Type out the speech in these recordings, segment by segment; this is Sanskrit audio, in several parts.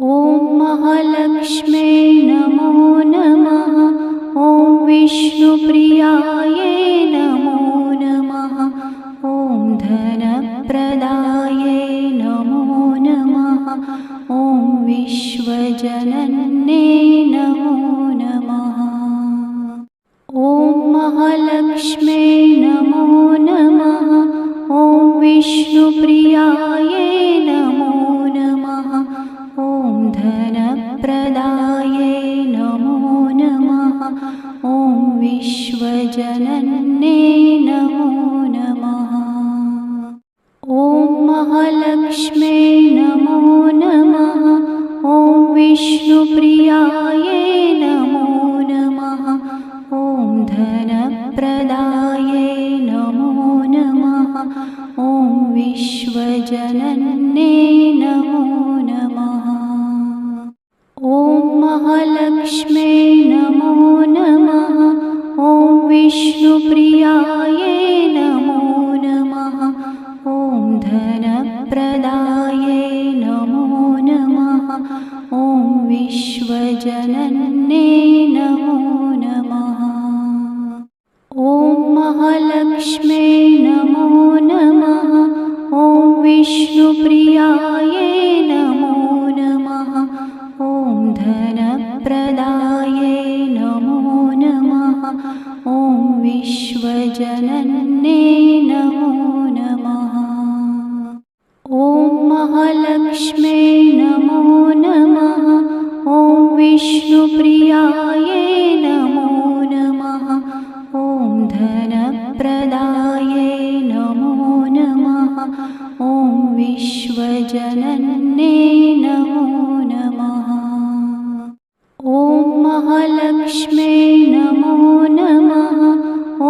ॐ महालक्ष्म्यै नमो नमः। ॐ विष्णुप्रियायै नमो नमः। ॐ धनप्रदायै नमो नमः। ॐ विश्वजनन्यै नमो नमः। ॐ महालक्ष्म्यै नमो नमः। ॐ विष्णुप्रियायै नमो नमः। ॐ धनप्रदायै नमो नमः। ॐ विश्वजनन्यै नमो नमः। ॐ महालक्ष्म्यै नमो नमः। ॐ विष्णुप्रियायै नमो नमः। ॐ धनप्रदायै नमो नमः। ॐ विश्वजनन्यै नमो नमः। ॐ महालक्ष्म्यै नमो नमः। ॐ विष्णुप्रियायै नमो नमः। ॐ धनप्रदायै नमो नमः। ॐ विश्वजनन्यै नमो नमः। ॐ महालक्ष्म्यै नमो नमः। ॐ विष्णुप्रियायै नमो नमः। ॐ धनप्रदायै नमो नमः। ॐ विश्वजनन्यै नमो नमः। ॐ महालक्ष्म्यै नमो नमः। ॐ विष्णुप्रियायै नमो नमः। ॐ धनप्रदायै नमो नमः। ॐ विश्वजनन्यै नमो नमः। ॐ महालक्ष्म्यै नमो नमः।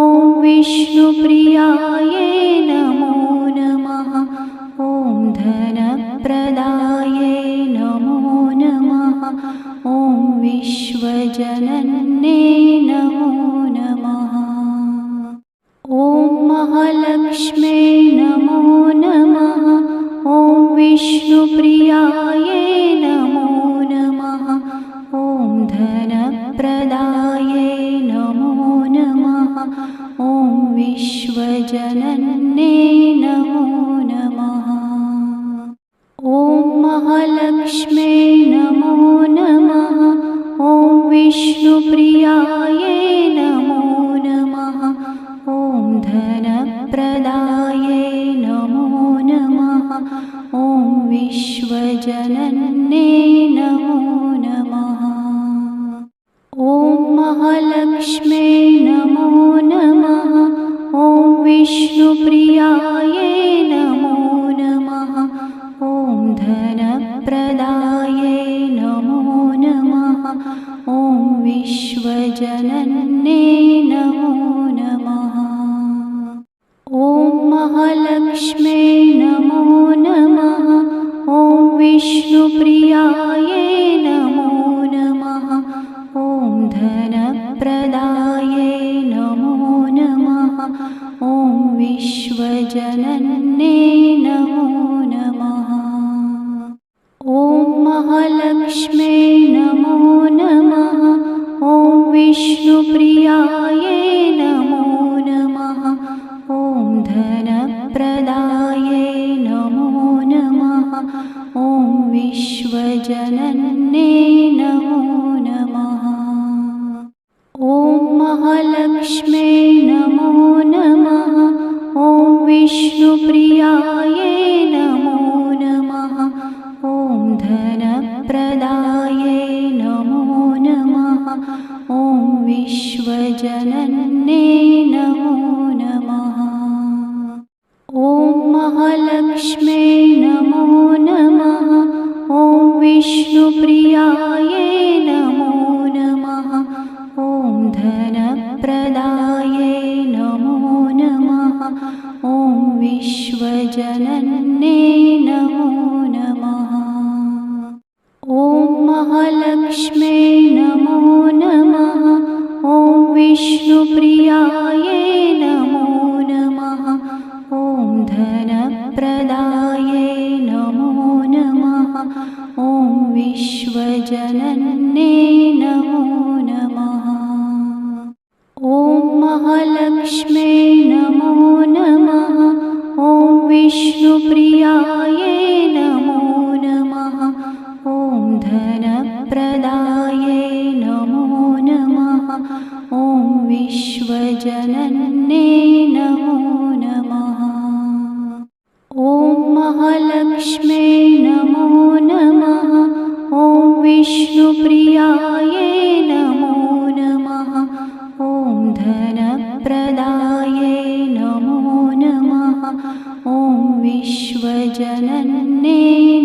ॐ विष्णुप्रियायै नमो नमः। ॐ धनप्रदायै नमो नमः। ॐ विश्वजनन्यै नमो नमः। ॐ महालक्ष्म्यै नमो नमः। ॐ विष्णुप्रियायै नमो नमः। ॐ धनप्रदायै नमो नमः। ॐ विश्वजनन्यै नमो नमः। ॐ महालक्ष्म्यै नमो नमः। ॐ विष्णुप्रियायै नमो नमः। ॐ धनप्रदायै नमो नमः। ॐ विश्वजनन्यै नमो नमः। ॐ महालक्ष्म्यै नमो नमः। ॐ विष्णुप्रियायै नमो नमः। ॐ धनप्रदायै नमो नमः। ॐ विश्वजनन्यै नमो नमः। ॐ महालक्ष्म्यै नमो नमः। ॐ विष्णुप्रियायै नमो नमः। ॐ धनप्रदायै नमो नमः। ॐ विश्वजनन्यै नमो नमः। ॐ महालक्ष्म्यै नमो नमः। ॐ विष्णुप्रियायै नमो नमः। ॐ धनप्रदायै नमो नमः। ॐ विश्वजनन्यै नमो नमः। ॐ महालक्ष्म्यै नमो नमः। ॐ विष्णुप्रियायै नमो नमः। ॐ धनप्रदायै नमो नमः। ॐ विश्वजनन्यै नमो नमः। ॐ महालक्ष्म्यै नमो नमः। ॐ विष्णुप्रियायै नमो नमः। ॐ धनप्रदायै नमो नमः। ॐ विश्वजनन्यै नमो नमः। ॐ महालक्ष्म्यै नमो नमः। ॐ विष्णुप्रियायै नमो नमः। ॐ धनप्रदायै नमो नमः। ॐ विश्वजनन्ये नमो नमः। ॐ महालक्ष्म्यै नमो नमः। ॐ विष्णुप्रियायै नमो नमः। ॐ धनप्रदायै नमो नमः। ॐ विश्वजनन्ये नमो नमः। ॐ महालक्ष्म्यै नमो नमः। ॐ विष्णुप्रियायै नमो नमः। ॐ धनप्रदायै नमो नमः। ॐ विश्वजनन्ये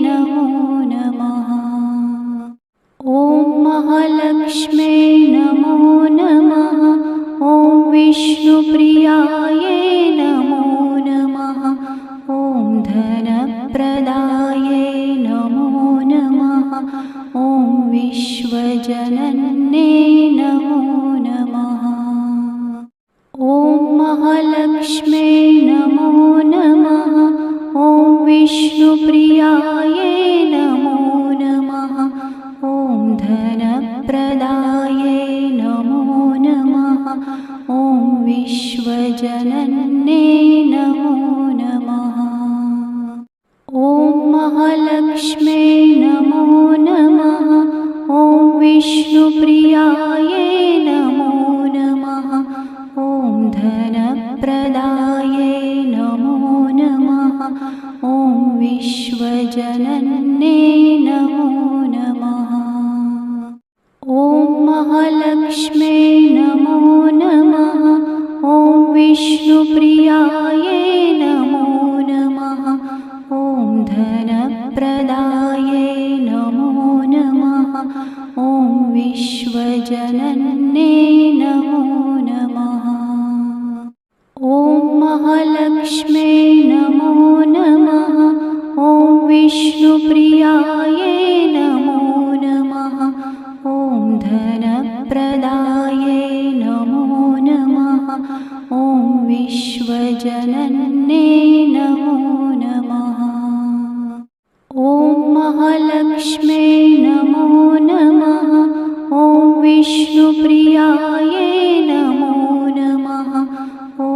नमो नमः। ॐ महालक्ष्म्यै नमो नमः। ॐ विष्णुप्रियायै नमो नमः। ॐ धनप्रदायै नमो नमः। ॐ विश्वजनन्ये नमो नमः। ॐ महालक्ष्म्यै नमो नमः। ॐ विष्णुप्रियायै नमो नमः। ॐ धनप्रदायै नमो नमः। ॐ विश्वजनन्ये नमो नमः। ॐ महालक्ष्म्यै नमो नमः। ॐ विष्णुप्रियायै नमो नमः। ॐ धनप्रदायै नमो नमः। ॐ विश्वजनन्ये नमो नमः। ॐ महालक्ष्म्यै नमो नमः। ॐ विष्णुप्रियायै नमो नमः। ॐ धनप्रदायै नमो नमः। ॐ विश्वजनन्ये नमो नमः। ॐ महालक्ष्म्यै नमो नमः। ॐ विष्णुप्रियायै नमो नमः। ॐ धनप्रदायै नमो नमः। ॐ विश्वजनन्ये नमो नमः। ॐ महालक्ष्म्यै नमो नमः। ॐ विष्णुप्रियायै नमो नमः। ॐ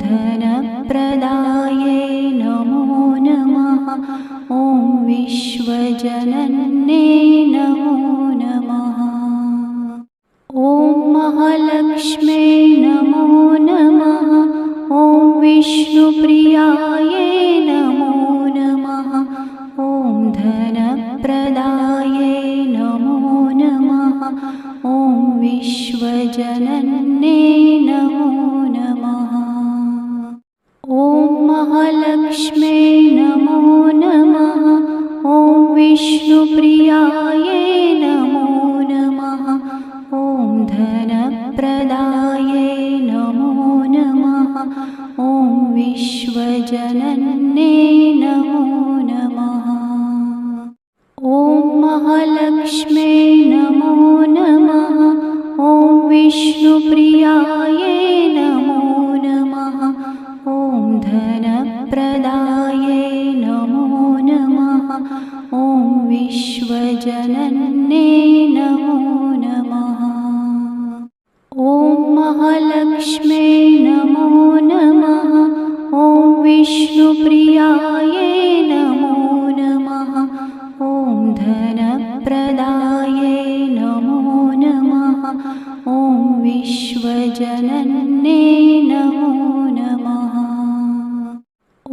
धनप्रदायै नमो नमः। ॐ विश्वजनन्ये नमो नमः। ॐ महालक्ष्म्यै नमो नमः। ॐ विष्णुप्रियायै नमो नमः। ॐ धनप्रदायै नमो नमः। ॐ विश्वजनन्ये नमो नमः। ॐ महालक्ष्म्यै नमो नमः। ॐ विष्णुप्रियायै नमो नमः। ॐ धनप्रदायै नमो नमः। ॐ विश्वजनन्ये नमो नमः। ॐ महालक्ष्म्यै नमो नमः। ॐ विष्णुप्रियायै नमो नमः। ॐ धनप्रदायै नमो नमः। ॐ विश्वजनन्ये नमो नमः। ॐ महालक्ष्म्यै नमो नमः। ॐ विष्णुप्रियायै नमो नमः। ॐ धनप्रदायै नमो नमः। ॐ विश्वजनन्ये नमो नमः। ॐ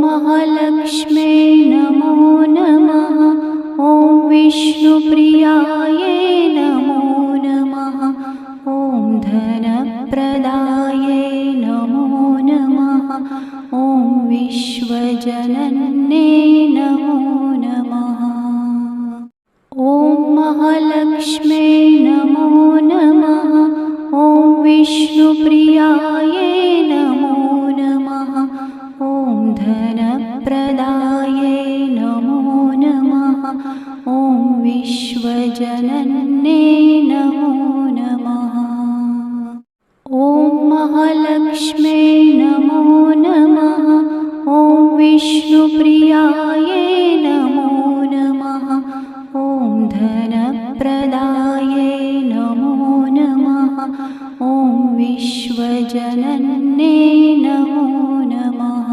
महालक्ष्म्यै नमो नमः। ॐ विष्णुप्रियायै नमो नमः। ॐ धनप्रदायै नमो नमः। ॐ विश्वजनन्ये नमो नमः। ॐ महालक्ष्म्यै नमो नमः। ॐ विष्णुप्रियायै नमो नमः। ॐ धनप्रदायै नमो नमः। ॐ विश्वजनन्ये नमो नमः। ॐ महालक्ष्म्यै नमो नमः। ॐ विष्णुप्रियायै नमो नमः। ॐ धनप्रदाये नमो नमः। ॐ विश्वजनन्ये नमो नमः।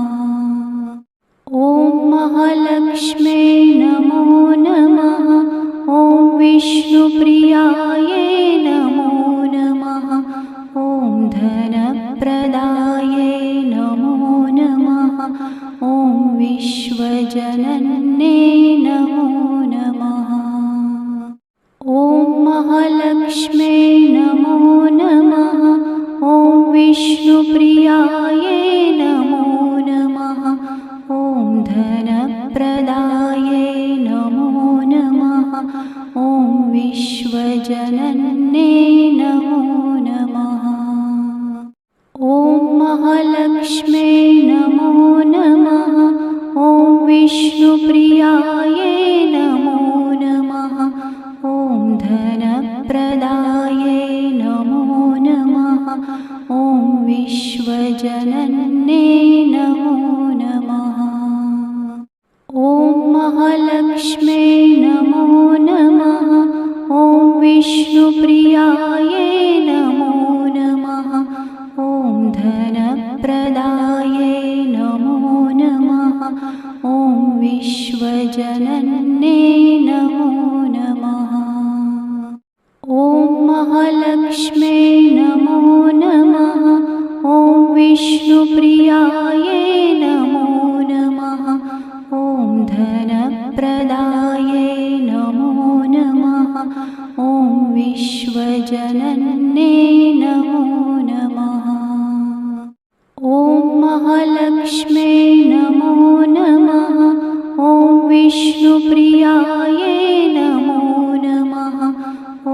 ॐ महालक्ष्म्ये नमो नमः। ॐ विष्णुप्रियाये नमो नमः। ॐ धनप्रदाये नमो नमः। ॐ विश्वजनन्ये नमो नमः। ॐ महालक्ष्म्ये नमो नमः। ॐ विष्णुप्रियाये नमो नमः। ॐ धनप्रदाये नमो नमः। ॐ विश्वजनन्ये नमो नमः। ॐ महालक्ष्म्ये नमो नमः। ॐ विष्णुप्रियाये नमो नमः। ॐ धनप्रदाये नमो नमः। ॐ विश्वजनन्ये नमो नमः। ॐ महालक्ष्म्ये नमो नमः। ॐ विष्णुप्रियाये नमो नमः। ॐ धनप्रदाये नमो नमः। ॐ विश्वजनन्ये नमो नमः। ॐ महालक्ष्म्ये नमो नमः। ॐ विष्णुप्रियाये नमो नमः। ॐ धनप्रदाये नमो नमः। ॐ विश्वजनन्ये नमो नमः। ॐ महालक्ष्म्ये नमो नमः। ॐ विष्णुप्रियाये नमो नमः।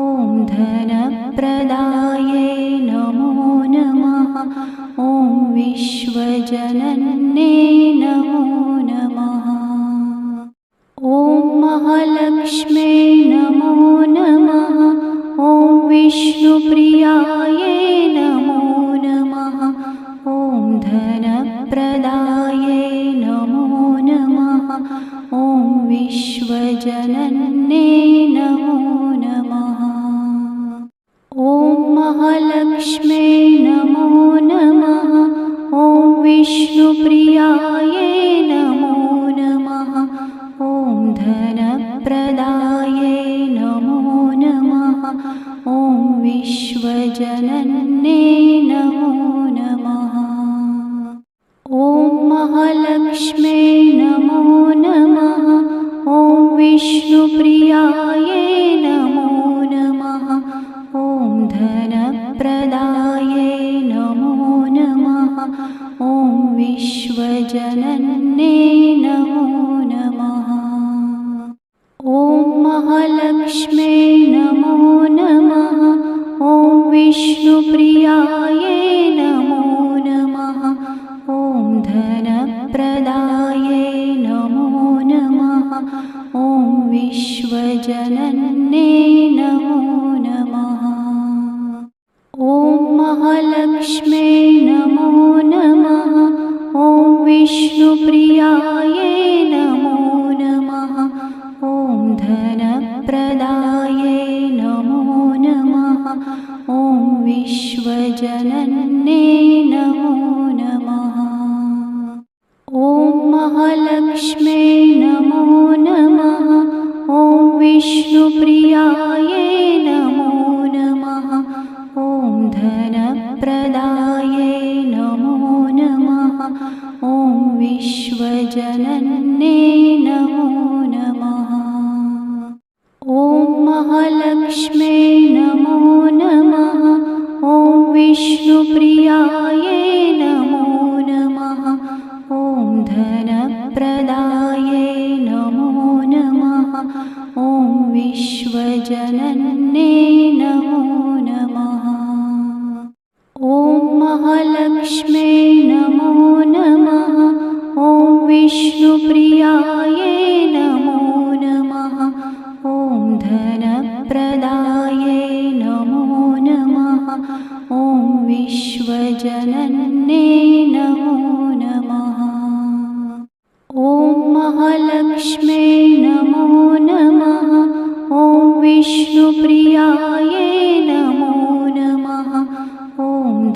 ॐ धनप्रदाये नमो नमः। ॐ विश्वजनन्ये नमो नमः। ॐ महालक्ष्म्ये नमो नमः। ॐ विष्णुप्रियाये नमो नमः। ॐ धनप्रदाये नमो नमः। ॐ विश्वजनन्ये नमो नमः। ॐ महालक्ष्म्ये नमो नमः। ॐ विष्णुप्रियाये नमो नमः। ॐ धनप्रदाये नमो नमः। ॐ विश्वजनन्ये नमो नमः। ॐ महालक्ष्म्ये नमो नमः। ॐ विष्णुप्रियाये नमो नमः। ॐ धनप्रदाये नमो नमः। ॐ विश्वजनन्ये नमो नमः। ॐ महालक्ष्म्ये नमो नमः। ॐ विष्णुप्रियाये नमो नमः। ॐ धनप्रदाये नमो नमः। ॐ विश्वजनन्ये नमो नमः। ॐ महालक्ष्म्ये नमो नमः। ॐ विष्णुप्रियाये नमो नमः। ॐ धनप्रदाये नमो नमः। ॐ विश्वजनन्ये नमो नमः। ॐ महालक्ष्म्ये नमो नमः। ॐ विष्णुप्रियाये नमो नमः। ॐ धनप्रदाये नमो नमः। ॐ विश्वजनन्ये नमो नमः। ॐ महालक्ष्म्ये नमो नमः। ॐ विष्णुप्रियाये नमो नमः। ॐ धनप्रदाये नमो नमः। ॐ विश्वजनन्ये नमो नमः। ॐ महालक्ष्म्ये नमो नमः। ॐ विष्णुप्रियाये नमो नमः। ॐ धनप्रदाये नमो नमः। ॐ विश्वजनन्ये नमो नमः। ॐ महालक्ष्म्ये नमो नमः। ॐ विष्णुप्रियाय नमो नमः। ॐ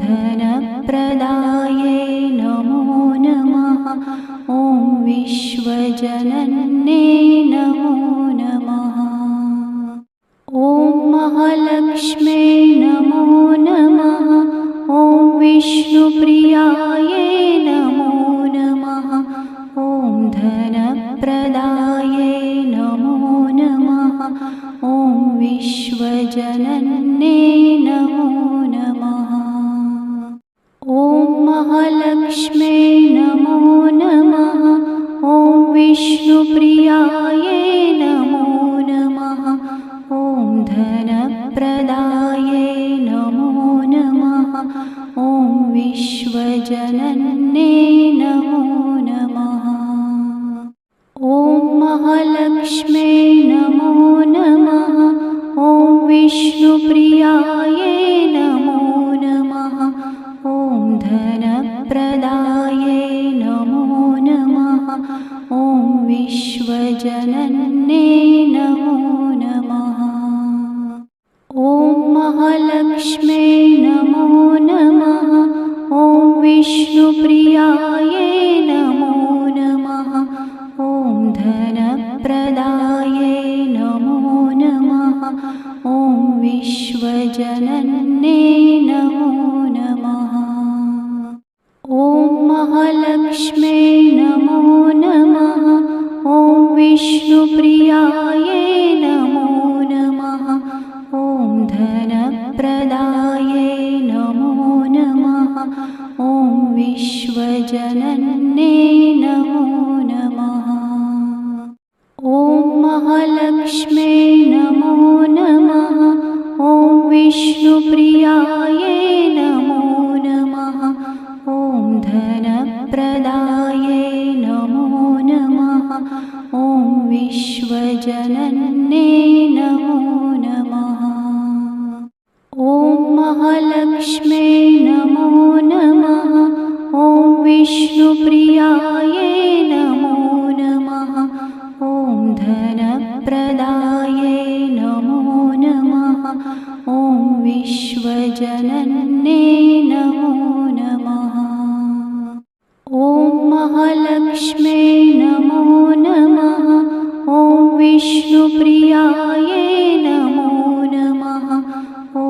धनप्रदाय नमो नमः। ॐ विश्वजनन्ये नमो नमः। ॐ महालक्ष्म्यै नमो नमः। ॐ विष्णुप्रियाय नमो नमः। ॐ धनप्रदाय नमो नमः। ॐ विश्वजनन्ये नमो नमः। ॐ महालक्ष्म्यै नमो नमः। ॐ विष्णुप्रियाय नमो नमः। ॐ धनप्रदाय नमो नमः। ॐ विश्वजनन्ये नमो नमः। ॐ महालक्ष्म्यै नमो नमः। ॐ विष्णुप्रियाय नमो नमः। ॐ धनप्रदाय नमो नमः। ॐ विश्वजनन्ये नमो नमः। ॐ महालक्ष्म्यै नमो नमः। ॐ विष्णुप्रियाय नमो नमः। ॐ धनप्रदाय नमो नमः। ॐ विश्वजनन्ये नमो नमः। ॐ महालक्ष्म्यै नमो नमः। ॐ विष्णुप्रियाय नमो नमः। ॐ धनप्रदाय नमो नमः। ॐ विश्वजनन्ये नमो नमः। ॐ महालक्ष्म्यै नमो नमः। ॐ विष्णुप्रियाय नमो नमः। ॐ धनप्रदाय नमो नमः। ॐ विश्वजनन्ये नमो नमः। ॐ महालक्ष्म्यै नमो नमः। ॐ विष्णुप्रियाय नमो नमः। ॐ धनप्रदाय नमो नमः। ॐ विश्वजनन्ये नमो नमः। ॐ महालक्ष्म्यै नमो नमः। ॐ विष्णुप्रियाय नमो नमः। ॐ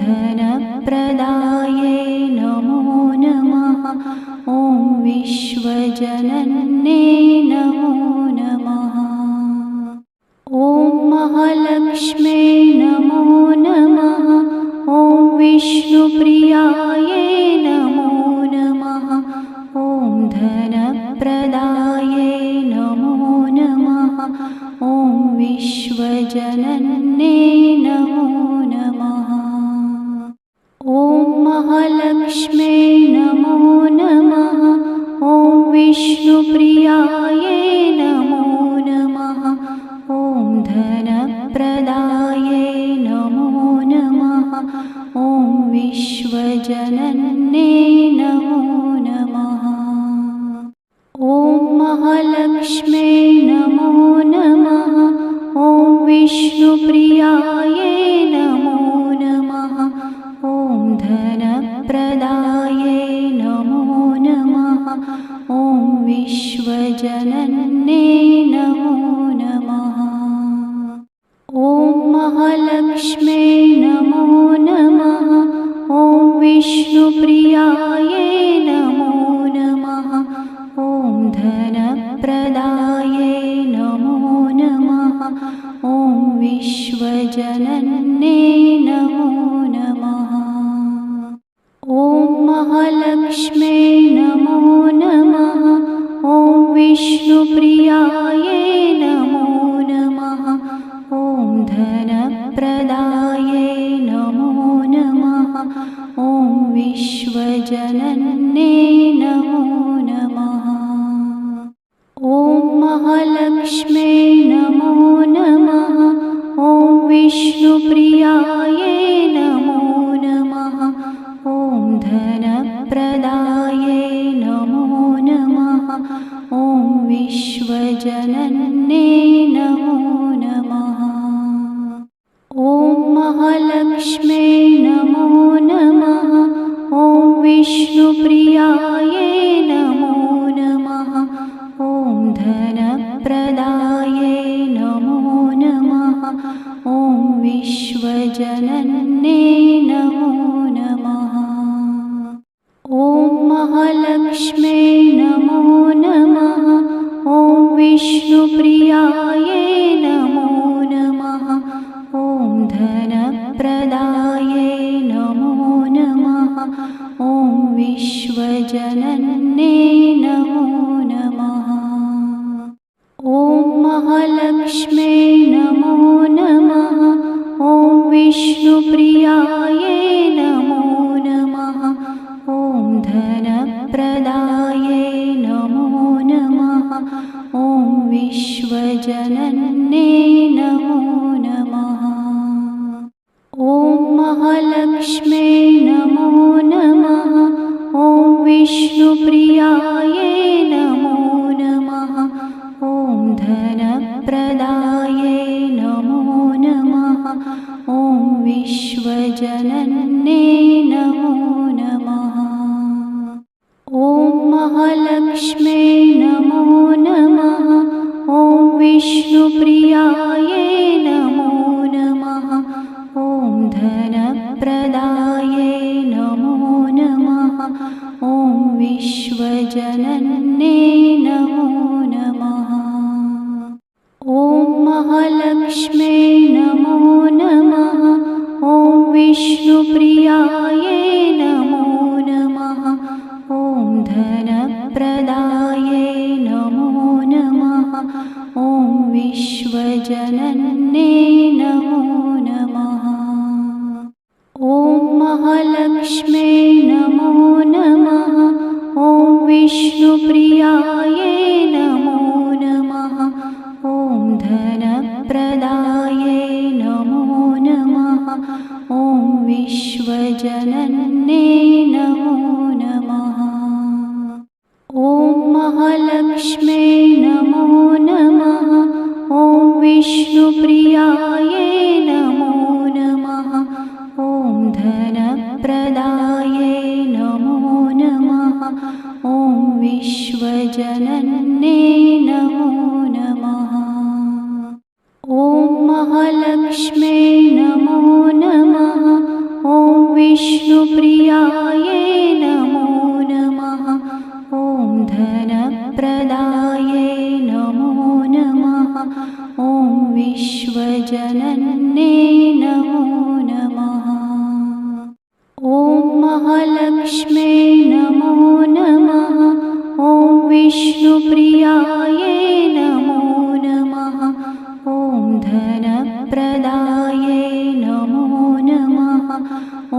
धनप्रदाय नमो नमः। ॐ विश्वजनन्ये नमो नमः। ॐ महालक्ष्म्यै नमो नमः। ॐ विष्णुप्रियाय नमो नमः। ॐ धनप्रदाय नमो नमः। ॐ विश्वजनन्ये नमो नमः। ॐ महालक्ष्म्यै नमो नमः। ॐ विष्णुप्रियाय नमो नमः। ॐ धनप्रदाय नमो नमः। ॐ विश्वजनन्ये नमो नमः। ॐ महालक्ष्म्यै नमो नमः। ॐ विष्णुप्रियाय नमो नमः। ॐ धनप्रदाय नमो नमः। ॐ विश्वजनन्ये नमो नमः। ॐ महालक्ष्म्यै नमो नमः। ॐ विष्णुप्रियाय नमो नमः। ॐ धनप्रदाय नमो नमः। ॐ विश्वजनन्ये नमो नमः। ॐ महालक्ष्म्यै नमो नमः। ॐ विष्णुप्रियाय नमो नमः। ॐ धनप्रदाय नमो नमः। ॐ विश्वजनन्ये नमो नमः। ॐ महालक्ष्म्यै नमो नमः। ॐ विष्णुप्रियाय नमो नमः। ॐ धनप्रदाय नमो नमः। ॐ विश्वजनन्ये नमो नमः। महालक्ष्म्यै नमो नमः। ॐ विष्णुप्रियायै नमो नमः। ॐ धनप्रदायै नमो नमः। ॐ विश्वजनन्यै नमो नमः। ॐ महालक्ष्म्यै नमो नमः। ॐ विष्णुप्रियायै नमो नमः। ॐ धनप्रदायै नमो नमः। ॐ विश्वजनन्यै नमो नमः। ॐ महालक्ष्म्यै नमो नमः। ॐ विष्णुप्रियायै नमो नमः। ॐ धनप्रदायै नमो नमः। ॐ विश्वजनन्यै नमो नमः। ॐ महालक्ष्म्यै नमो नमः। ॐ विष्णुप्रियायै नमो नमः। ॐ धनप्रदायै नमो नमः। ॐ विश्वजनन्यै नमो नमः। ॐ महालक्ष्म्यै नमो नमः। ॐ विष्णुप्रियायै नमो नमः। ॐ धनप्रदायै नमो नमः। ॐ विश्वजनन्यै नमो नमः। ॐ महालक्ष्म्यै नमो नमः। ॐ विष्णुप्रियायै नमो नमः। ॐ धनप्रदायै नमो नमः। ॐ विश्वजनन्यै नमो नमः। ॐ महालक्ष्म्यै नमो नमः। ॐ विष्णुप्रियायै नमो नमः। ॐ धनप्रदायै नमो नमः। ॐ विश्वजनन्यै नमो नमः। ॐ महालक्ष्म्यै नमो नमः। ॐ विष्णुप्रियायै नमो नमः। ॐ धनप्रदायै नमो नमः। ॐ विश्वजनन्यै नमो नमः। ॐ महालक्ष्म्यै नमो नमः। ॐ विष्णुप्रियायै नमो नमः। ॐ धनप्रदायै नमो नमः। ॐ विश्वजनन्यै नमो नमः। ॐ महालक्ष्म्यै नमो नमः। ॐ विष्णुप्रियायै नमो नमः। ॐ धनप्रदायै नमो नमः।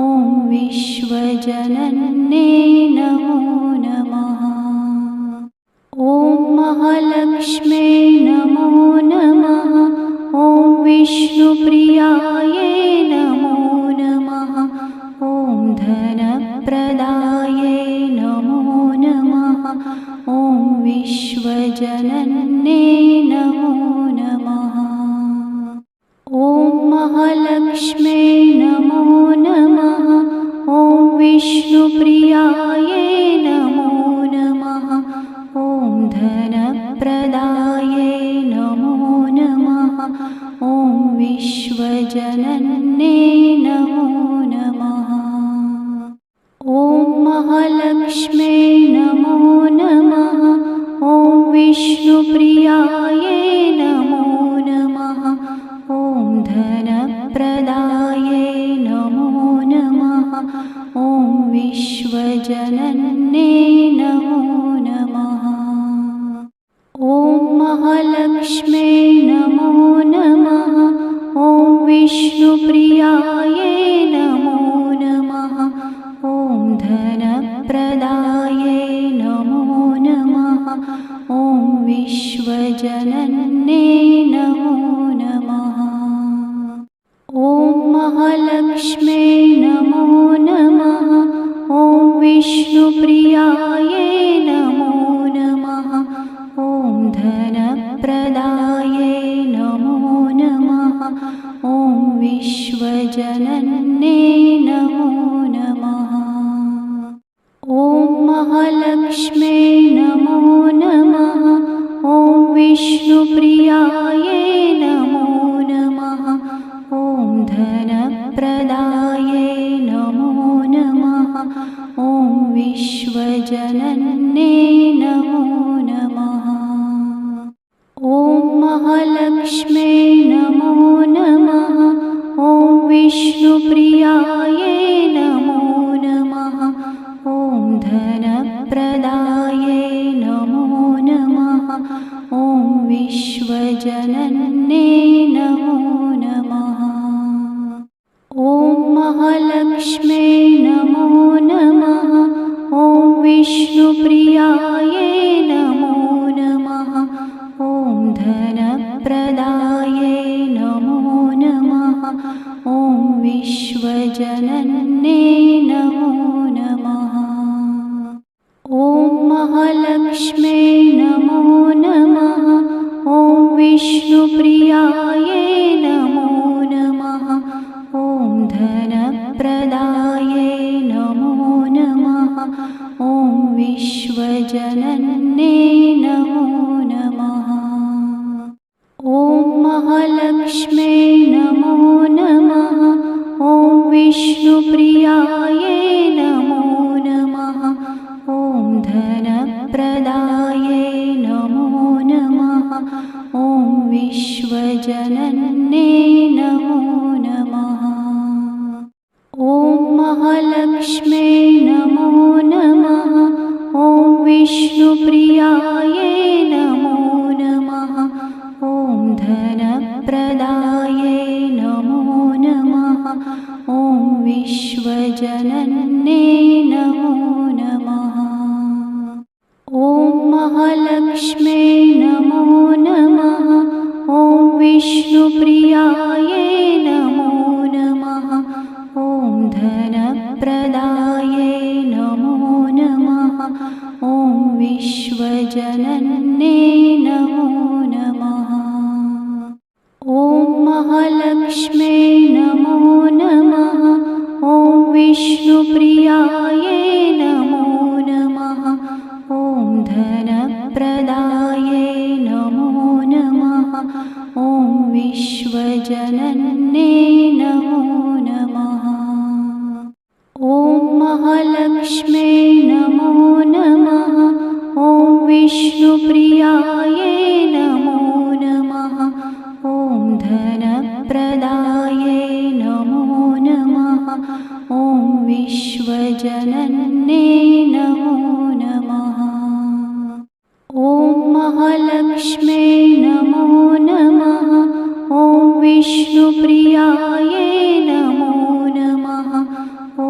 ॐ विश्वजनन्यै नमो नमः। ॐ महालक्ष्म्यै नमो नमः। ॐ विष्णुप्रियायै नमो नमः। ॐ धनप्रदायै नमो नमः। ॐ विश्वजनन्यै नमो नमः। ॐ महालक्ष्म्यै नमो नमः। ॐ विष्णुप्रियायै नमो नमः। ॐ धनप्रदायै नमो नमः। ॐ विश्वजनन्यै नमो नमः। ॐ महालक्ष्म्यै नमो नमः। ॐ विष्णुप्रियायै नमो नमः। ॐ धनप्रदायै नमो नमः। ॐ विश्वजनन्यै नमो नमः। ॐ महालक्ष्म्यै नमो नमः। ॐ विष्णुप्रियायै नमो नमः। ॐ धनप्रदायै नमो नमः। ॐ विश्वजनन्यै नमो नमः। ॐ महालक्ष्म्यै नमो नमः। ॐ विष्णुप्रियायै नमो नमः। ॐ धनप्रदायै नमो नमः। ॐ विश्वजनन्ये नमो नमः। ॐ महालक्ष्म्यै नमो नमः। ॐ विष्णुप्रियायै नमो नमः। ॐ धनप्रदायै नमो नमः। ॐ विश्वजनन्ये नमो नमः। ॐ महालक्ष्म्यै नमो नमः। ॐ विष्णुप्रियायै नमो नमः। ॐ धनप्रदायै नमो नमः। ॐ विश्वजनन्ये नमो नमः। ॐ महालक्ष्म्यै नमो नमः। ॐ विष्णुप्रियायै नमो नमः। ॐ धनप्रदायै नमो नमः। ॐ विश्वजनन्ये नमो नमः। ॐ महालक्ष्म्यै नमो नमः। ॐ विष्णुप्रियायै नमो नमः। ॐ धनप्रदायै नमो नमः। ॐ विश्वजनन्ये नमो नमः। ॐ महालक्ष्म्यै नमो नमः। ॐ विष्णुप्रियायै नमो नमः। ॐ धनप्रदायै नमो नमः। ॐ विश्वजनन्ये नमो नमः। ॐ महालक्ष्म्यै नमो नमः। ॐ विष्णुप्रियायै नमो नमः। ॐ धनप्रदायै नमो नमः। ॐ विश्वजनन्ये नमो नमः। ॐ महालक्ष्म्यै नमो नमः। ॐ विष्णुप्रियायै नमो नमः। ॐ धनप्रदायै नमो नमः। ॐ विश्वजनन्ये नमो नमः। ॐ महालक्ष्म्यै नमो नमः। ॐ विष्णुप्रियायै नमो नमः। ॐ धनप्रदायै नमो नमः। ॐ विश्वजनन्ये नमो नमः। ॐ महालक्ष्म्यै नमो नमः। ॐ विष्णुप्रियायै नमो नमः। ॐ धनप्रदायै नमो नमः। ॐ विश्वजनन्ये नमो नमः। ॐ महालक्ष्म्यै नमो नमः। ॐ विष्णुप्रियायै नमो नमः। ॐ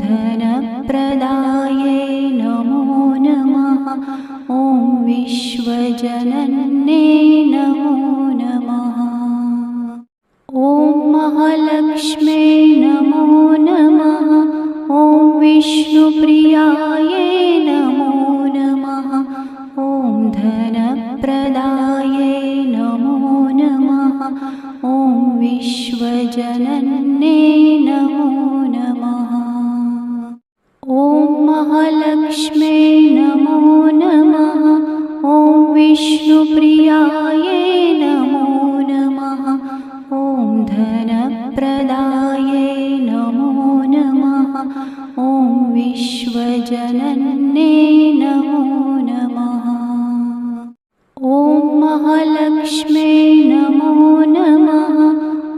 धनप्रदायै नमो नमः। ॐ विश्वजनन्ये नमो नमः। ॐ महालक्ष्म्यै नमो नमः। ॐ विष्णुप्रियायै नमो नमः। ॐ धनप्रदायै नमो नमः। ॐ विश्वजनन्ये नमो नमः। ॐ महालक्ष्म्यै नमो नमः। ॐ विष्णुप्रियायै नमो नमः। ॐ धनप्रदायै नमो नमः। ॐ विश्वजनन्ये नमो नमः। ॐ महालक्ष्म्यै नमो नमः।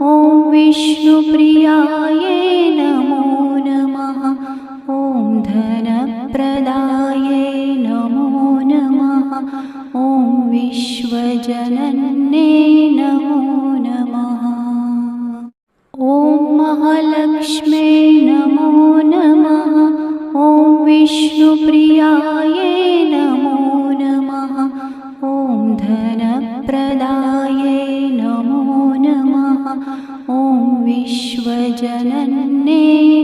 ॐ विष्णुप्रियायै नमो नमः। ॐ धनप्रदायै नमो नमः। ॐ विश्वजनन्ये नमो नमः। ॐ महालक्ष्म्यै नमो नमः। ॐ विष्णुप्रियायै नमो नमः। ॐ धनप्रदायै नमो नमः। ॐ विश्वजनन्ये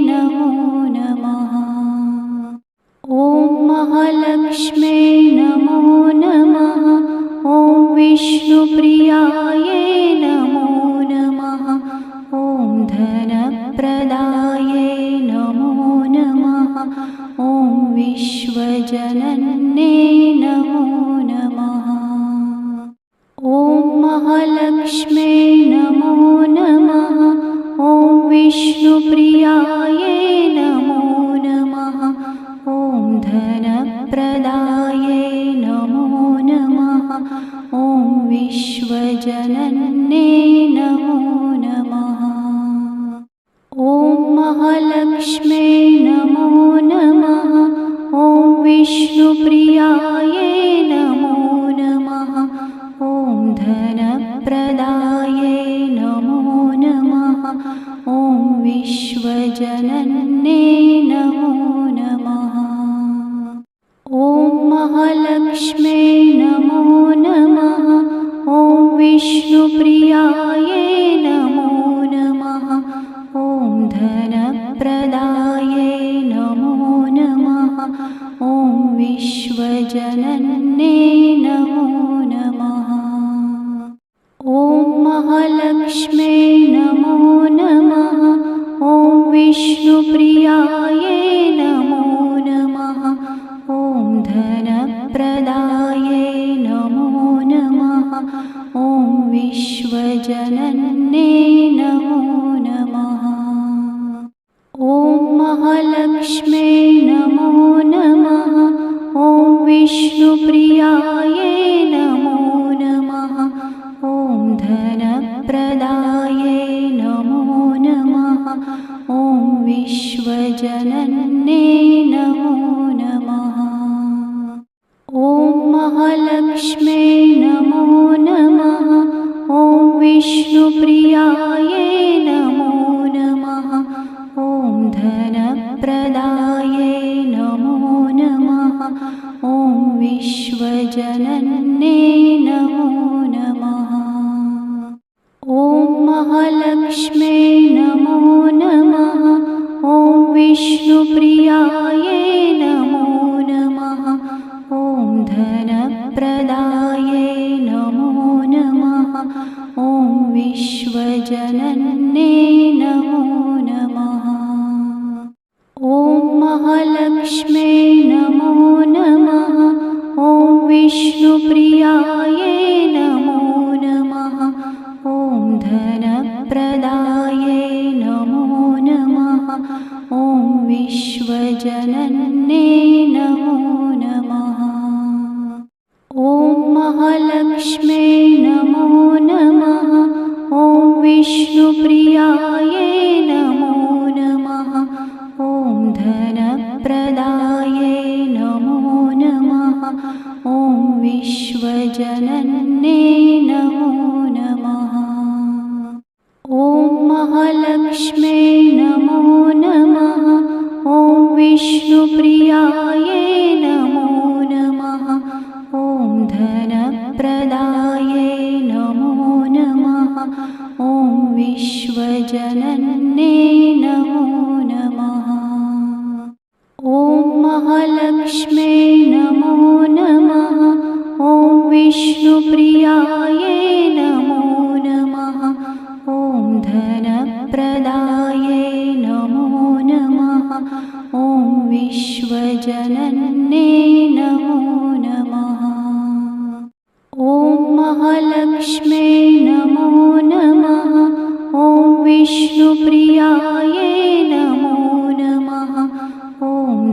नमो नमः। ॐ महालक्ष्म्यै नमो नमः। ॐ विष्णुप्रियायै नमो नमः। ॐ धनप्रदाये नमो नमः। ॐ विश्वजनन्ये नमो नमः। ॐ महालक्ष्म्ये नमो नमः। ॐ विष्णुप्रियाये नमो नमः। ॐ धनप्रदाये नमो नमः। ॐ विश्वजनन्ये नमो नमः। ॐ महालक्ष्म्ये नमो नमः। ॐ विष्णुप्रियाये नमो नमः। ॐ धनप्रदाये नमो नमः। ॐ विश्वजनन्ये नमो नमः। ॐ महालक्ष्म्ये नमो नमः। ॐ विष्णुप्रियाये नमो नमः। ॐ धनप्रदाये नमो नमः। ॐ विश्वजनन्ये नमो नमः। ॐ महालक्ष्म्ये नमो नमः। ॐ विष्णुप्रियाये नमो नमः। ॐ धनप्रदाये नमो नमः। ॐ विश्वजनन्ये नमो नमः। ॐ महालक्ष्म्ये नमो नमः। ॐ विष्णुप्रियाये नमो नमः। ॐ धनप्रदाये नमो नमः। ॐ विश्वजनन्ये नमो नमः। ॐ महालक्ष्म्ये नमो नमः। ॐ विष्णुप्रियाये नमो नमः। ॐ धनप्रदाये नमो नमः। ॐ विश्वजनन्ये नमो नमः। ॐ महालक्ष्म्ये नमो नमः। ॐ विष्णुप्रियाये नमो नमः। ॐ धनप्रदाये नमो नमः। ॐ विश्वजनन्ये नमो नमः। ॐ महालक्ष्म्ये नमो नमः। ॐ विष्णुप्रियाये नमो नमः। ॐ धनप्रदाये नमो नमः। ॐ विश्वजनन्ये नमो नमः। ॐ महालक्ष्म्ये नमो नमः। ॐ विष्णुप्रियाये नमो नमः। ॐ धनप्रदाये नमो नमः। ॐ विश्वजनन्ये नमो नमः। ॐ महालक्ष्म्ये नमो नमः। ॐ विष्णुप्रियाये नमो नमः। ॐ धनप्रदाये नमो नमः। ॐ विश्वजनन्ये नमो नमः। ॐ महालक्ष्म्ये नमो नमः। ॐ विष्णुप्रियाये नमो नमः। ॐ धनप्रदाये नमो नमः। ॐ विश्वजनन्ये नमो नमः। ॐ महालक्ष्म्ये नमो नमः। ॐ विष्णुप्रियाये नमो नमः। ॐ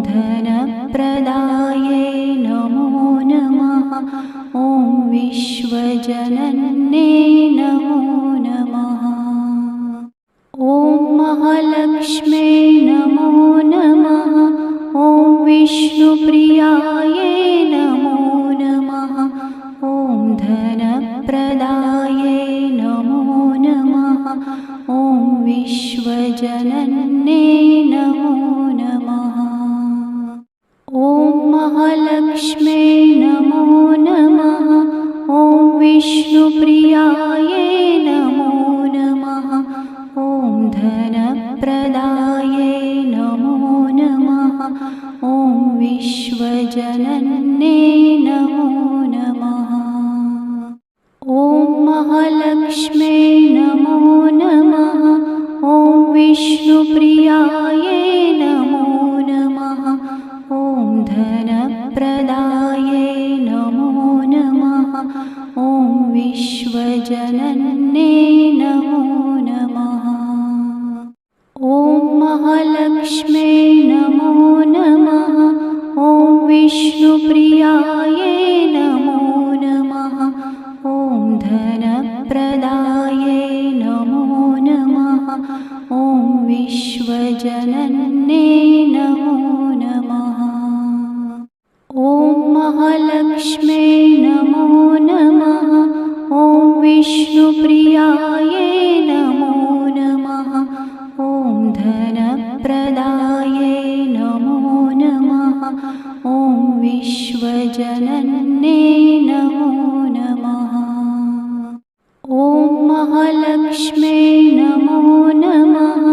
धनप्रदाये नमो नमः। ॐ विश्वजनन्ये नमो नमः। ॐ महालक्ष्म्ये नमो नमः। ॐ विष्णुप्रियाये नमो नमः। ॐ धनप्रदाये नमो नमः। ॐ विश्वजनन्ये नमो नमः। ॐ महालक्ष्म्ये नमो नमः। ॐ विष्णुप्रियाये नमो नमः। ॐ धनप्रदाये नमो नमः। ॐ विश्वजनन्ये नमो नमः। ॐ महालक्ष्म्ये नमो नमः। ॐ विष्णुप्रियायै नमो नमः। ॐ धनप्रदायै नमो नमः। ॐ विश्वजनन्यै नमो नमः। ॐ महालक्ष्म्यै नमो नमः। ॐ विष्णुप्रियायै नमो नमः। ॐ धनप्रदायै नमो नमः। ॐ विश्वजनन्यै नमो नमः। ॐ महालक्ष्म्यै नमो नमः। ॐ विष्णुप्रियायै नमो नमः। ॐ धनप्रदायै नमो नमः। ॐ विश्वजनन्यै नमो नमः। ॐ महालक्ष्म्यै नमो नमः।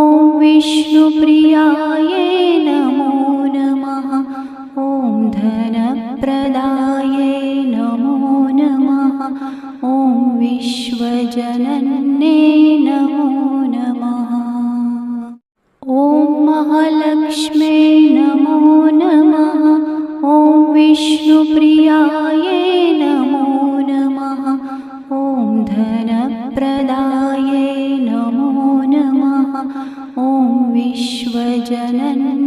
ॐ विष्णुप्रियायै नमो नमः। ॐ धनप्रदायै नमो नमः। ॐ विश्वजनन्यै नमो नमः। ॐ महालक्ष्म्यै नमो नमः। ॐ विष्णुप्रियायै नमो नमः। ॐ धनप्रदायै नमो नमः। ॐ विश्वजनन्यै